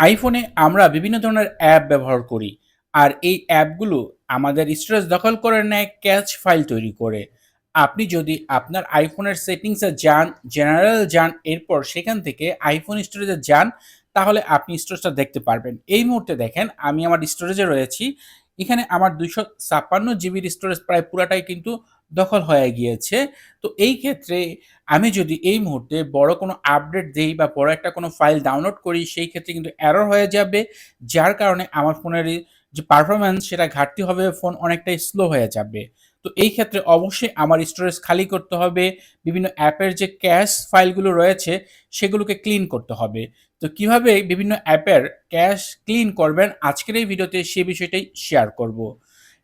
আইফোনে আমরা বিভিন্ন ধরনের অ্যাপ ব্যবহার করি। আর এই অ্যাপগুলো আমাদের স্টোরেজ দখল করে নেয় ক্যাচ ফাইল তৈরি করে। আপনি যদি আপনার আইফোনের সেটিংসে যান, জেনারেল যান, এরপর সেখান থেকে আইফোন স্টোরেজে যান, তাহলে আপনি স্টোরেজটা দেখতে পারবেন। এই মুহূর্তে দেখেন আমি আমার স্টোরেজে রয়েছি। এখানে আমার ২৫৬ জিবির স্টোরেজ প্রায় পুরাটাই কিন্তু দখল হয়ে গিয়েছে। তো এই ক্ষেত্রে আমি যদি এই মুহূর্তে বড় কোনো আপডেট দেই বা বড় একটা কোনো ফাইল ডাউনলোড করি, সেই ক্ষেত্রে কিন্তু এরর হয়ে যাবে। যার কারণে আমার ফোনের এই যে পারফরম্যান্স সেটা ঘাটতি হবে, ফোন অনেকটাই স্লো হয়ে যাবে। তো এই ক্ষেত্রে অবশ্যই আমার স্টোরেজ খালি করতে হবে। বিভিন্ন অ্যাপের যে ক্যাশ ফাইলগুলো রয়েছে সেগুলোকে ক্লিন করতে হবে। তো কিভাবে বিভিন্ন অ্যাপের ক্যাশ ক্লিন করবেন আজকের এই ভিডিওতে সে বিষয়টাই শেয়ার করব।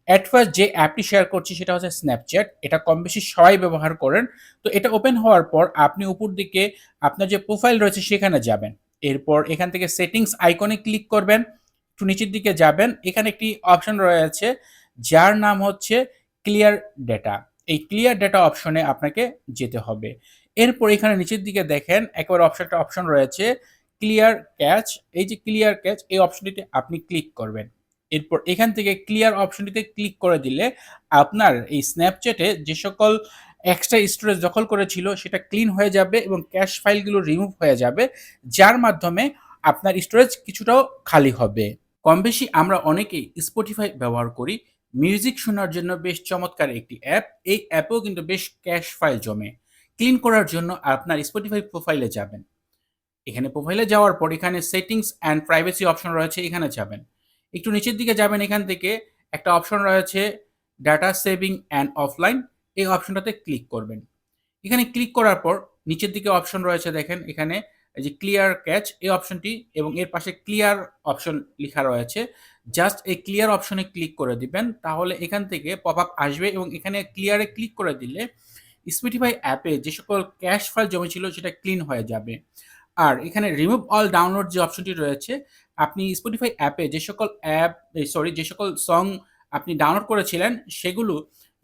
এট ফার্স্ট যে অ্যাপটি শেয়ার করছি সেটা হচ্ছে Snapchat। এটা কম বেশি সবাই ব্যবহার করেন। তো এটা ওপেন হওয়ার পর আপনি উপর দিকে আপনার যে প্রোফাইল রয়েছে সেখানে যাবেন। এরপর এখান থেকে সেটিংস আইকনে ক্লিক করবেন। একটু নিচের দিকে যাবেন। এখানে একটি অপশন রয়েছে যার নাম হচ্ছে ক্লিয়ার ডেটা। এই ক্লিয়ার ডেটা অপশনে আপনাকে যেতে হবে। এরপর এখানে নিচের দিকে দেখেন একেবারে একটা অপশন রয়েছে ক্লিয়ার ক্যাচ। এই যে ক্লিয়ার ক্যাচ এই অপশনটিতে আপনি ক্লিক করবেন। এরপর এখান থেকে ক্লিয়ার অপশনটিতে ক্লিক করে দিলে আপনার এই স্ন্যাপচ্যাটে যে সকল এক্সট্রা স্টোরেজ দখল করেছিল সেটা ক্লিন হয়ে যাবে এবং ক্যাশ ফাইলগুলো রিমুভ হয়ে যাবে, যার মাধ্যমে আপনার স্টোরেজ কিছুটাও খালি হবে। কম বেশি আমরা অনেকেই স্পটিফাই ব্যবহার করি। মিউজিক শোনার জন্য বেশ চমৎকার একটি অ্যাপ। এই অ্যাপেও কিন্তু বেশ ক্যাশ ফাইল জমে। ক্লিন করার জন্য আপনার স্পটিফাই প্রোফাইলে যাবেন। এখানে প্রোফাইলে যাওয়ার পর এখানে সেটিংস অ্যান্ড প্রাইভেসি অপশন রয়েছে, এখানে যাবেন। একটু নিচের দিকে যাবেন, এখান থেকে একটা অপশন রয়েছে ডাটা সেভিং অ্যান্ড অফলাইন। এই অপশনটাতে ক্লিক করবেন। এখানে ক্লিক করার পর নিচের দিকে অপশন রয়েছে দেখেন এখানে এই যে ক্লিয়ার ক্যাচ এই অপশনটি এবং এর পাশে ক্লিয়ার অপশন লেখা রয়েছে। জাস্ট এই ক্লিয়ার অপশনে ক্লিক করে দিবেন। তাহলে এখান থেকে পপআপ আসবে এবং এখানে ক্লিয়ারে ক্লিক করে দিলে Spotify অ্যাপে যে সকল ক্যাশ ফাইল জমেছিল সেটা ক্লিন হয়ে যাবে। আর এখানে রিমুভ অল ডাউনলোড যে অপশনটি রয়েছে, আপনি Spotify অ্যাপে যে সকল সং আপনি ডাউনলোড করেছিলেন সেগুলো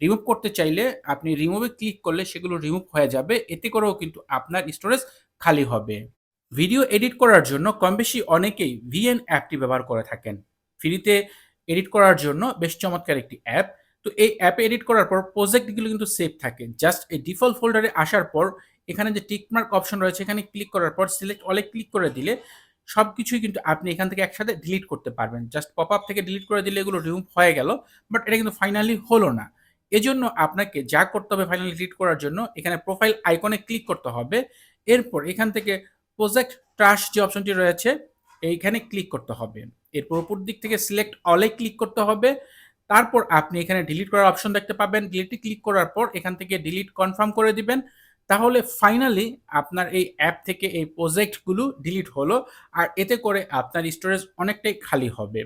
রিমুভ করতে চাইলে আপনি রিমুভে ক্লিক করলে সেগুলো রিমুভ হয়ে যাবে। এতে করেও কিন্তু আপনার স্টোরেজ খালি হবে। ভিডিও এডিট করার জন্য কমবেশি অনেকেই VN অ্যাপটি ব্যবহার করে থাকেন। ফ্রিতে এডিট করার জন্য বেশ চমৎকার একটি অ্যাপ। তো এই অ্যাপে এডিট করার পর প্রজেক্টগুলো কিন্তু সেভ থাকে। জাস্ট এই ডিফল্ট ফোল্ডারে আসার পর এখানে যে টিক মার্ক অপশন রয়েছে এখানে ক্লিক করার পর সিলেক্ট অলে ক্লিক করে দিলে সবকিছুই কিন্তু আপনি এখান থেকে একসাথে ডিলিট করতে পারবেন। জাস্ট পপআপ থেকে ডিলিট করে দিলে এগুলো রিমুভ হয়ে গেল। বাট এটা কিন্তু ফাইনালি হলো না। এজন্য আপনাকে যা করতে হবে ফাইনালি ডিলিট করার জন্য এখানে প্রোফাইল আইকনে ক্লিক করতে হবে। এরপর এখান থেকে প্রজেক্ট ট্রাশ যে অপশনটি রয়েছে এইখানে ক্লিক করতে হবে। এরপর উপর দিক থেকে সিলেক্ট অলে ক্লিক করতে হবে। তারপর আপনি এখানে ডিলিট করার অপশন দেখতে পাবেন। ডিলিটে ক্লিক করার পর এখান থেকে ডিলিট কনফার্ম করে দিবেন। তাহলে ফাইনালি আপনার এই অ্যাপ থেকে এই প্রজেক্টগুলো ডিলিট হলো। আর এতে করে আপনার স্টোরেজ অনেকটাই খালি হবে।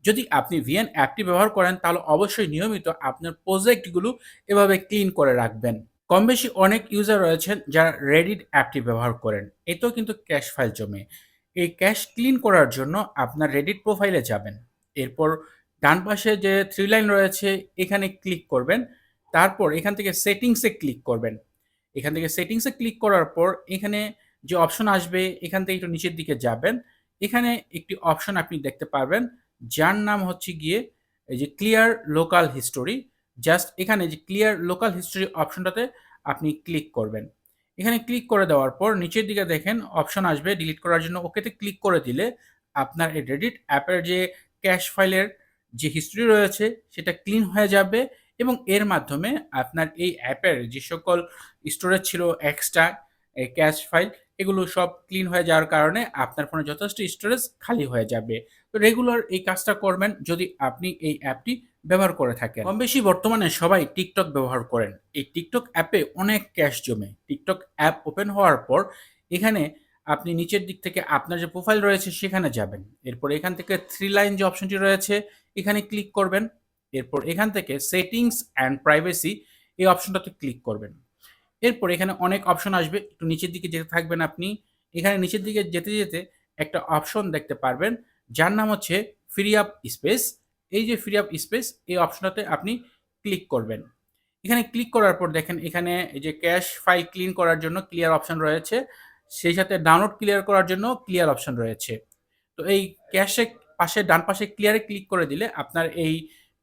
যদি আপনি VN অ্যাপটি ব্যবহার করেন তাহলে অবশ্যই নিয়মিত আপনার প্রজেক্টগুলো এভাবে ক্লিন করে রাখবেন। কম বেশি অনেক ইউজার রয়েছেন যারা Reddit অ্যাপটি ব্যবহার করেন। এতেও কিন্তু ক্যাশ ফাইল জমে। এই ক্যাশ ক্লিন করার জন্য আপনার Reddit প্রোফাইলে যাবেন। এরপর ডান পাশে যে 3 লাইন রয়েছে এখানে ক্লিক করবেন। তারপর এখান থেকে সেটিংসে ক্লিক করবেন। এখান থেকে সেটিংসে ক্লিক করার পর এখানে যে অপশন আসবে এখান থেকে একটু নিচের দিকে যাবেন। এখানে একটি অপশন আপনি দেখতে পারবেন যার নাম হচ্ছে গিয়ে এই যে ক্লিয়ার লোকাল হিস্টোরি। জাস্ট এখানে যে ক্লিয়ার লোকাল হিস্টোরি অপশনটাতে আপনি ক্লিক করবেন। এখানে ক্লিক করে দেওয়ার পর নিচের দিকে দেখেন অপশন আসবে ডিলিট করার জন্য, ওকেতে ক্লিক করে দিলে আপনার এই Reddit অ্যাপের যে ক্যাশ ফাইলের যে হিস্ট্রি রয়েছে সেটা ক্লিন হয়ে যাবে এবং এর মাধ্যমে আপনার এই অ্যাপের যে সকল স্টোরেজ ছিল এক্সট্রা ক্যাশ ফাইল এগুলো সব ক্লিন হয়ে যাওয়ার কারণে আপনার ফোনে যথেষ্ট স্টোরেজ খালি হয়ে যাবে। তো রেগুলার এই কাজটা করবেন যদি আপনি এই অ্যাপটি ব্যবহার করে থাকেন। কম বেশি বর্তমানে সবাই TikTok ব্যবহার করেন। এই TikTok অ্যাপে অনেক ক্যাশ জমে। TikTok অ্যাপ ওপেন হওয়ার পর এখানে আপনি নিচের দিক থেকে আপনার যে প্রোফাইল রয়েছে সেখানে যাবেন। এরপর এখান থেকে 3 লাইন যে অপশনটি রয়েছে এখানে ক্লিক করবেন। এরপর এখান থেকে সেটিংস অ্যান্ড প্রাইভেসি এই অপশনটাতে ক্লিক করবেন। এরপর এখানে অনেক অপশন আসবে। একটু নিচের দিকে যেতে থাকবেন আপনি। এখানে নিচের দিকে যেতে একটা অপশন দেখতে পারবেন যার নাম হচ্ছে ফ্রি আপ স্পেস। এই যে ফ্রি আপ স্পেস এই অপশনটাতে আপনি ক্লিক করবেন। এখানে ক্লিক করার পর দেখেন এখানে এই যে ক্যাশ ফাইল ক্লিন করার জন্য ক্লিয়ার অপশন রয়েছে। সেই সাথে ডাউনলোড ক্লিয়ার করার জন্য ক্লিয়ার অপশন রয়েছে। তো এই ক্যাশে পাশে ডান পাশে ক্লিয়ারে ক্লিক করে দিলে আপনার এই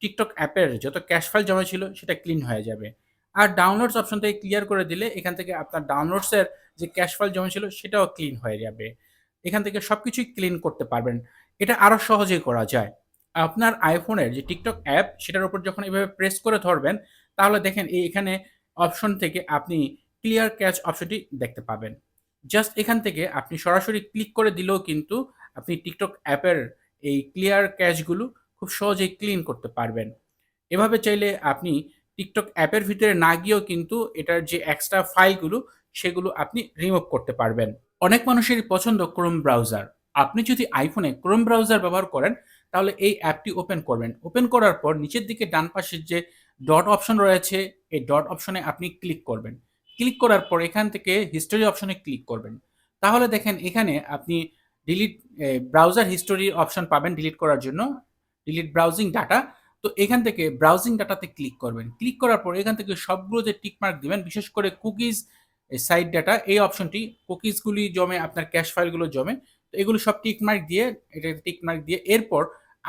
TikTok অ্যাপের যত ক্যাশ ফাইল জমা ছিল সেটা ক্লিন হয়ে যাবে। আর ডাউনলোডস অপশন থেকে ক্লিয়ার করে দিলে এখান থেকে আপনার ডাউনলোডস এর যে ক্যাশ ফাইল জমা ছিল সেটাও ক্লিন হয়ে যাবে। এখান থেকে সবকিছুই ক্লিন করতে পারবেন। এটা আরো সহজেই করা যায়। আপনার iPhone-এর যে TikTok অ্যাপ সেটার উপর যখন এভাবে প্রেস করে ধরবেন, তাহলে দেখেন এখানে অপশন থেকে আপনি ক্লিয়ার ক্যাশ অপশনটি দেখতে পাবেন। জাস্ট এখান থেকে আপনি সরাসরি ক্লিক করে দিলেও কিন্তু আপনি TikTok অ্যাপের এই ক্লিয়ার ক্যাশগুলো খুব সহজেই ক্লিন করতে পারবেন। এভাবে চাইলে আপনি TikTok অ্যাপের ভিতরে না গিয়েও কিন্তু এটার যে এক্সট্রা ফাইলগুলো সেগুলো আপনি রিমুভ করতে পারবেন। অনেক মানুষেরই পছন্দ Chrome ব্রাউজার। আপনি যদি iPhone-এ Chrome ব্রাউজার ব্যবহার করেন, তাহলে এই অ্যাপটি ওপেন করবেন। ওপেন করার পর নিচের দিকে ডান পাশের যে ডট অপশন রয়েছে, এই ডট অপশনে আপনি ক্লিক করবেন। ক্লিক করার পর এখান থেকে হিস্টোরি অপশনে ক্লিক করবেন। তাহলে দেখেন এখানে আপনি ডিলিট ব্রাউজার হিস্টোরি অপশন পাবেন ডিলিট করার জন্য। Delete browsing data. তো এখান থেকে ব্রাউজিং ডাটাতে ক্লিক করবেন। ক্লিক করার পর এখান থেকে সবগুলো যে টিক মার্ক দিবেন, বিশেষ করে কুকিজ সাইড ডাটা এই অপশনটি কুকিজগুলি জমে আপনার ক্যাশ ফাইলগুলো জমে। তো এগুলো সব টিক মার্ক দিয়ে এটা টিক মার্ক দিয়ে এরপর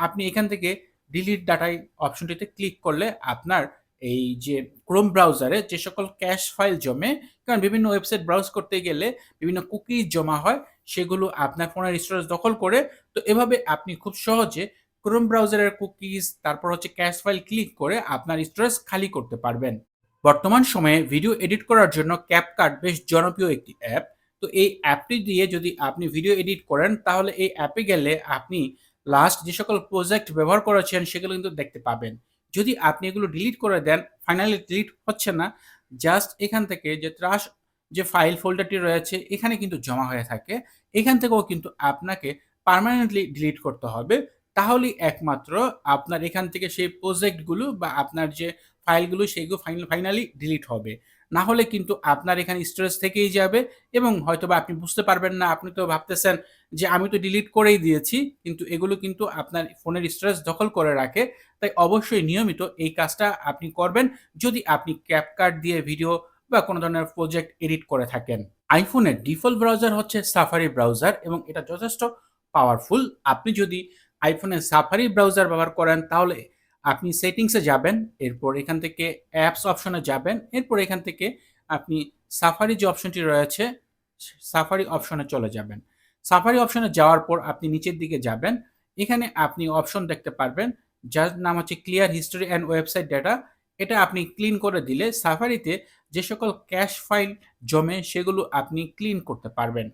আপনি এখান থেকে ডিলিট ডাটাই অপশনটিতে ক্লিক করলে আপনার এই যে ক্রোম ব্রাউজারে যে সকল ক্যাশ ফাইল জমে, কারণ বিভিন্ন ওয়েবসাইট ব্রাউজ করতে গেলে বিভিন্ন কুকিজ জমা হয়, সেগুলো আপনার ফোনের স্টোরেজ দখল করে। তো এভাবে আপনি খুব সহজে ক্রোম ব্রাউজারের কুকিজ তারপর হচ্ছে ক্যাশ ফাইল ক্লিক করে আপনার স্টোরেজ খালি করতে পারবেন। বর্তমান সময়ে ভিডিও এডিট করার জন্য CapCut বেশ জনপ্রিয় একটি অ্যাপ। তো এই অ্যাপটি দিয়ে যদি আপনি ভিডিও এডিট করেন, তাহলে এই অ্যাপে গেলে আপনি লাস্ট যে সকল প্রজেক্ট ব্যবহার করেছেন সেগুলো কিন্তু দেখতে পাবেন। যদি আপনি এগুলো ডিলিট করে দেন, ফাইনালি ডিলিট হচ্ছে না। জাস্ট এখান থেকে যে ট্রাশ যে ফাইল ফোল্ডারটি রয়েছে এখানে কিন্তু জমা হয়ে থাকে। এখান থেকেও কিন্তু আপনাকে পার্মানেন্টলি ডিলিট করতে হবে। তাহলেই একমাত্র আপনার এখান থেকে সেই প্রজেক্টগুলো বা আপনার যে ফাইলগুলো সেগুলো ফাইনালি ডিলিট হবে। না হলে কিন্তু আপনার এখানে স্টোরেজ থেকেই যাবে এবং হয়তোবা আপনি বুঝতে পারবেন না। আপনি তো ভাবতেছেন যে আমি তো ডিলিট করেই দিয়েছি। কিন্তু এগুলো কিন্তু আপনার ফোনের স্টোরেজ দখল করে রাখে। তাই অবশ্যই নিয়মিত এই কাজটা আপনি করবেন যদি আপনি CapCut দিয়ে ভিডিও বা কোনো ধরনের প্রজেক্ট এডিট করে থাকেন। iPhone-এর ডিফল্ট ব্রাউজার হচ্ছে Safari ব্রাউজার এবং এটা যথেষ্ট পাওয়ারফুল। আপনি যদি iPhone-এ Safari ব্রাউজার ব্যবহার করেন, তাহলে আপনি সেটিংসে যাবেন, এরপর এখান থেকে অ্যাপস অপশনে যাবেন, এরপর এখান থেকে আপনি Safari যে অপশনটি রয়েছে, Safari অপশনে চলে যাবেন। Safari অপশনে যাওয়ার পর আপনি নিচের দিকে যাবেন। এখানে আপনি অপশন দেখতে পারবেন, যার নাম হচ্ছে clear history and website data. এটা আপনি ক্লিন করে দিলে Safari-তে যে সকল ক্যাশ ফাইল জমে সেগুলো আপনি ক্লিন করতে পারবেন।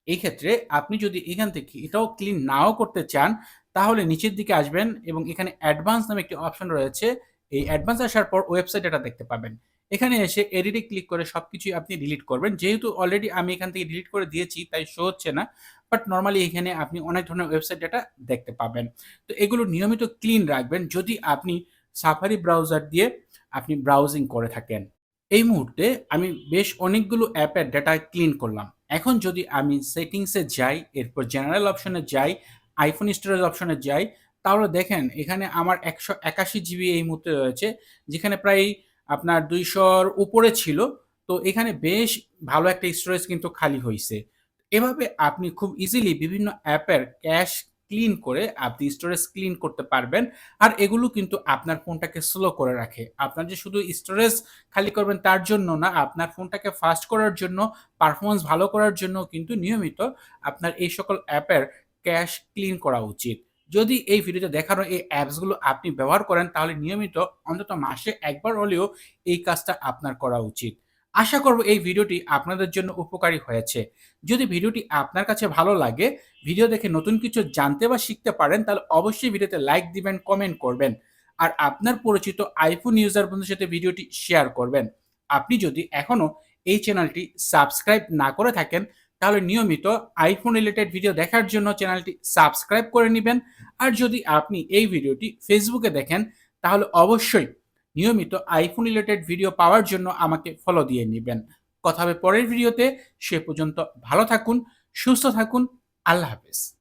এই ক্ষেত্রে আপনি যদি এখান থেকে এটাও ক্লিন নাও করতে চান, তাহলে নিচের দিকে আসবেন এবং এখানে অ্যাডভান্স নামে একটি অপশন রয়েছে। এই অ্যাডভান্স আসার পর ওয়েবসাইট ডেটা দেখতে পাবেন। এখানে এসে এডিটে ক্লিক করে সবকিছুই আপনি ডিলিট করবেন। যেহেতু অলরেডি আমি এখান থেকে ডিলিট করে দিয়েছি তাই শো হচ্ছে না। বাট নরমালি এখানে আপনি অনেক ধরনের ওয়েবসাইট ডেটা দেখতে পাবেন। তো এগুলো নিয়মিত ক্লিন রাখবেন যদি আপনি Safari ব্রাউজার দিয়ে আপনি ব্রাউজিং করে থাকেন। এই মুহূর্তে আমি বেশ অনেকগুলো অ্যাপের ডেটা ক্লিন করলাম। এখন যদি আমি সেটিংসে যাই, এরপর জেনারেল অপশনে যাই, iPhone স্টোরেজ অপশনে যাই, তাহলে দেখেন এখানে আমার ১৮১ জিবি এই মুহূর্তে রয়েছে, যেখানে প্রায় আপনার ২০০ র উপরে ছিল। তো এখানে বেশ ভালো একটা স্টোরেজ কিন্তু খালি হইছে। এভাবে আপনি খুব ইজিলি বিভিন্ন অ্যাপের ক্যাশ ক্লিন করে আপনি স্টোরেজ ক্লিন করতে পারবেন। আর এগুলো কিন্তু আপনার ফোনটাকে স্লো করে রাখে। আপনার যে শুধু স্টোরেজ খালি করবেন তার জন্য না, আপনার ফোনটাকে ফাস্ট করার জন্য, পারফরম্যান্স ভালো করার জন্য কিন্তু নিয়মিত আপনার এই সকল অ্যাপের ক্যাশ ক্লিন করা উচিত। যদি এই ভিডিওতে দেখানো এই অ্যাপসগুলো আপনি ব্যবহার করেন, তাহলে নিয়মিত অন্তত মাসে একবার হলেও এই কাজটা আপনার করা উচিত। আশা করব এই ভিডিওটি আপনাদের জন্য উপকারী হয়েছে। যদি ভিডিওটি আপনার কাছে ভালো লাগে, ভিডিও দেখে নতুন কিছু জানতে বা শিখতে পারেন, তাহলে অবশ্যই ভিডিওতে লাইক দিবেন, কমেন্ট করবেন। আর আপনার পরিচিত iPhone ইউজার বন্ধুর সাথে ভিডিওটি শেয়ার করবেন। আপনি যদি এখনো এই চ্যানেলটি সাবস্ক্রাইব না করে থাকেন, তাহলে নিয়মিত iPhone রিলেটেড ভিডিও দেখার জন্য চ্যানেলটি সাবস্ক্রাইব করে নিবেন। আর যদি আপনি এই ভিডিওটি ফেসবুকে দেখেন, তাহলে অবশ্যই নিয়মিত iPhone রিলেটেড ভিডিও পাওয়ার জন্য আমাকে ফলো দিয়ে নিবেন। কথা হবে পরের ভিডিওতে। সে পর্যন্ত ভালো থাকুন, সুস্থ থাকুন। আল্লাহ হাফেজ।